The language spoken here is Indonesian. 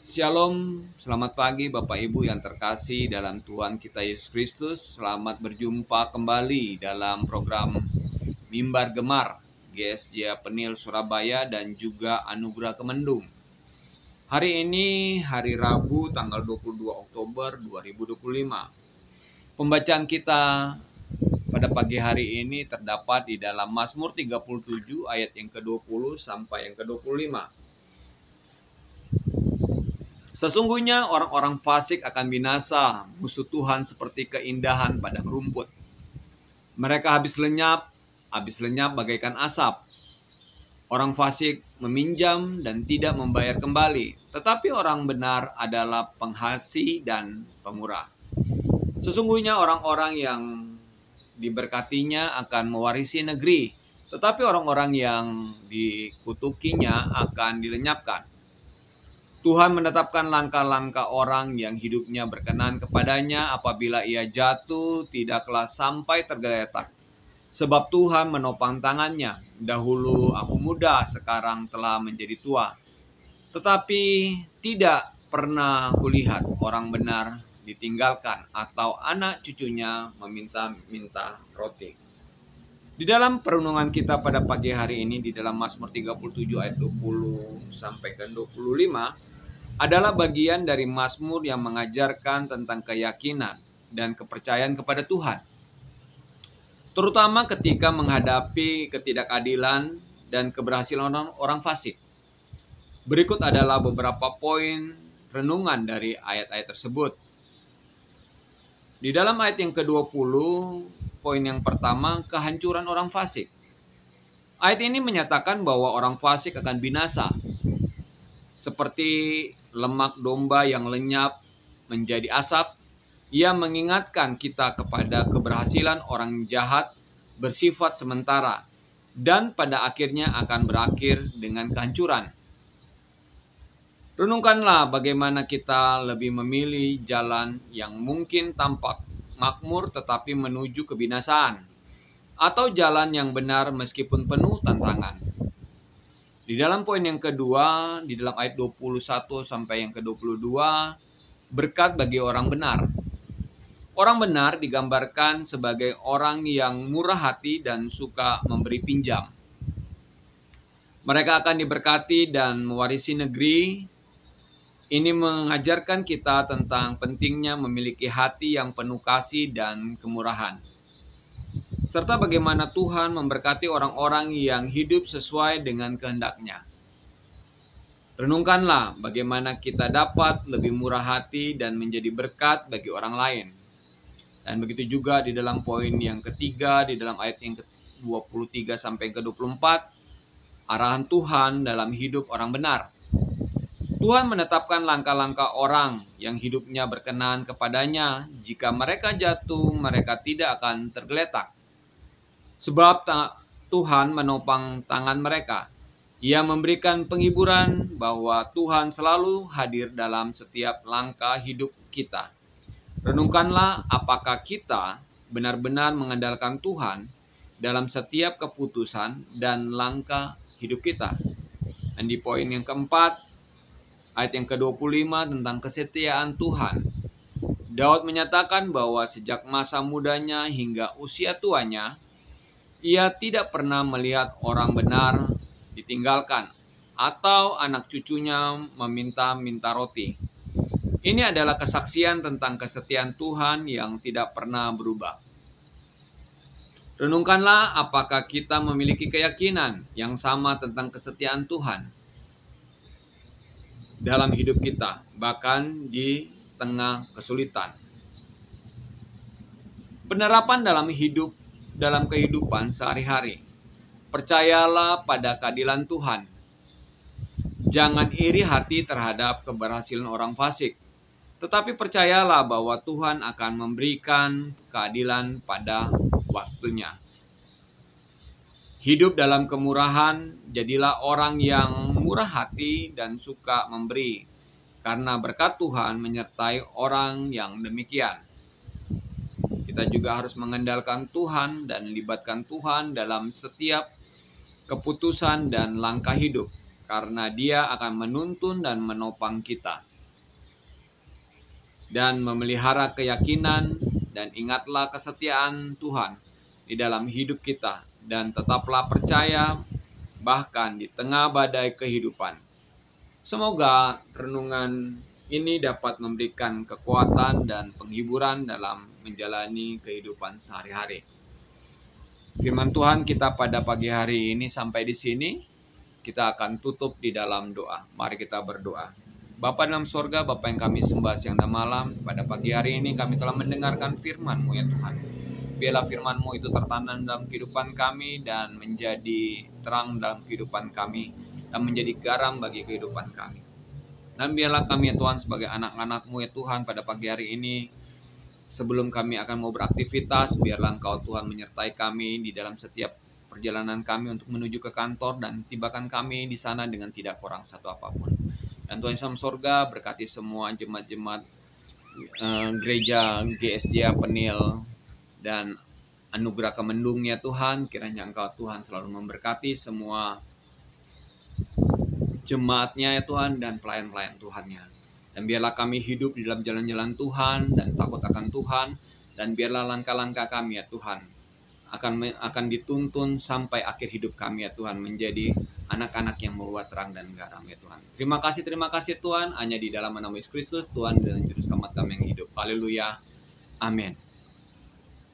Shalom, selamat pagi Bapak Ibu yang terkasih dalam Tuhan kita Yesus Kristus. Selamat berjumpa kembali dalam program Mimbar Gemar GSJ Penil Surabaya dan juga Anugerah Kemendung. Hari ini hari Rabu tanggal 22 Oktober 2025. Pembacaan kita pada pagi hari ini terdapat di dalam Mazmur 37 ayat yang ke-20 sampai yang ke-25. Sesungguhnya orang-orang fasik akan binasa, musuh Tuhan seperti keindahan padang rumput. Mereka habis lenyap bagaikan asap. Orang fasik meminjam dan tidak membayar kembali, tetapi orang benar adalah penghasih dan pemurah. Sesungguhnya orang-orang yang diberkatinya akan mewarisi negeri, tetapi orang-orang yang dikutukinya akan dilenyapkan. Tuhan menetapkan langkah-langkah orang yang hidupnya berkenan kepadanya. Apabila ia jatuh, tidaklah sampai tergeletak. Sebab Tuhan menopang tangannya. Dahulu aku muda, sekarang telah menjadi tua. Tetapi tidak pernah kulihat orang benar ditinggalkan atau anak cucunya meminta-minta roti. Di dalam perenungan kita pada pagi hari ini di dalam Mazmur 37 ayat 20 sampai ke 25 adalah bagian dari Mazmur yang mengajarkan tentang keyakinan dan kepercayaan kepada Tuhan. Terutama ketika menghadapi ketidakadilan dan keberhasilan orang fasik. Berikut adalah beberapa poin renungan dari ayat-ayat tersebut. Di dalam ayat yang ke-20, poin yang pertama, kehancuran orang fasik. Ayat ini menyatakan bahwa orang fasik akan binasa. Seperti lemak domba yang lenyap menjadi asap, ia mengingatkan kita kepada keberhasilan orang jahat bersifat sementara dan pada akhirnya akan berakhir dengan kehancuran. Renungkanlah bagaimana kita lebih memilih jalan yang mungkin tampak makmur tetapi menuju kebinasaan, atau jalan yang benar meskipun penuh tantangan. Di dalam poin yang kedua, di dalam ayat 21 sampai yang ke-22, berkat bagi orang benar. Orang benar digambarkan sebagai orang yang murah hati dan suka memberi pinjam. Mereka akan diberkati dan mewarisi negeri. Ini mengajarkan kita tentang pentingnya memiliki hati yang penuh kasih dan kemurahan. Serta bagaimana Tuhan memberkati orang-orang yang hidup sesuai dengan kehendak-Nya. Renungkanlah bagaimana kita dapat lebih murah hati dan menjadi berkat bagi orang lain. Dan begitu juga di dalam poin yang ketiga, di dalam ayat yang ke-23 sampai ke-24, arahan Tuhan dalam hidup orang benar. Tuhan menetapkan langkah-langkah orang yang hidupnya berkenan kepadanya. Jika mereka jatuh, mereka tidak akan tergeletak. Sebab Tuhan menopang tangan mereka. Ia memberikan penghiburan bahwa Tuhan selalu hadir dalam setiap langkah hidup kita. Renungkanlah apakah kita benar-benar mengandalkan Tuhan dalam setiap keputusan dan langkah hidup kita. Dan di poin yang keempat, ayat yang ke-25 tentang kesetiaan Tuhan. Daud menyatakan bahwa sejak masa mudanya hingga usia tuanya, ia tidak pernah melihat orang benar ditinggalkan atau anak cucunya meminta-minta roti. Ini adalah kesaksian tentang kesetiaan Tuhan yang tidak pernah berubah. Renungkanlah apakah kita memiliki keyakinan yang sama tentang kesetiaan Tuhan dalam hidup kita, bahkan di tengah kesulitan. Penerapan dalam kehidupan sehari-hari. Percayalah pada keadilan Tuhan. Jangan iri hati terhadap keberhasilan orang fasik, tetapi percayalah bahwa Tuhan akan memberikan keadilan pada waktunya. Hidup dalam kemurahan, jadilah orang yang murah hati dan suka memberi, karena berkat Tuhan menyertai orang yang demikian. Kita juga harus mengandalkan Tuhan dan libatkan Tuhan dalam setiap keputusan dan langkah hidup, karena Dia akan menuntun dan menopang kita. dan memelihara keyakinan, dan ingatlah kesetiaan Tuhan di dalam hidup kita, dan tetaplah percaya bahkan di tengah badai kehidupan. Semoga renungan ini dapat memberikan kekuatan dan penghiburan dalam menjalani kehidupan sehari-hari. Firman Tuhan kita pada pagi hari ini sampai di sini. Kita akan tutup di dalam doa. Mari kita berdoa. Bapa dalam sorga, Bapa yang kami sembah siang dan malam, pada pagi hari ini kami telah mendengarkan firman-Mu ya Tuhan. Biarlah firman-Mu itu tertanam dalam kehidupan kami dan menjadi terang dalam kehidupan kami, dan menjadi garam bagi kehidupan kami. Dan biarlah kami ya Tuhan sebagai anak-anak-Mu ya Tuhan pada pagi hari ini, sebelum kami akan mau beraktivitas, biarlah Engkau Tuhan menyertai kami di dalam setiap perjalanan kami untuk menuju ke kantor, dan tibakan kami di sana dengan tidak kurang satu apapun. Dan Tuhan Yesus surga berkati semua jemaat-jemaat gereja GSJ Penil dan anugerah kemendung ya Tuhan. Kiranya Engkau Tuhan selalu memberkati semua jemaatnya ya Tuhan dan pelayan-pelayan Tuhannya. Dan biarlah kami hidup di dalam jalan-jalan Tuhan dan takut akan Tuhan. Dan biarlah langkah-langkah kami ya Tuhan akan dituntun sampai akhir hidup kami ya Tuhan, menjadi anak-anak yang membawa terang dan garam ya Tuhan. Terima kasih Tuhan, hanya di dalam nama Yesus Kristus Tuhan dan Juru Selamat kami yang hidup. Haleluya. Amin.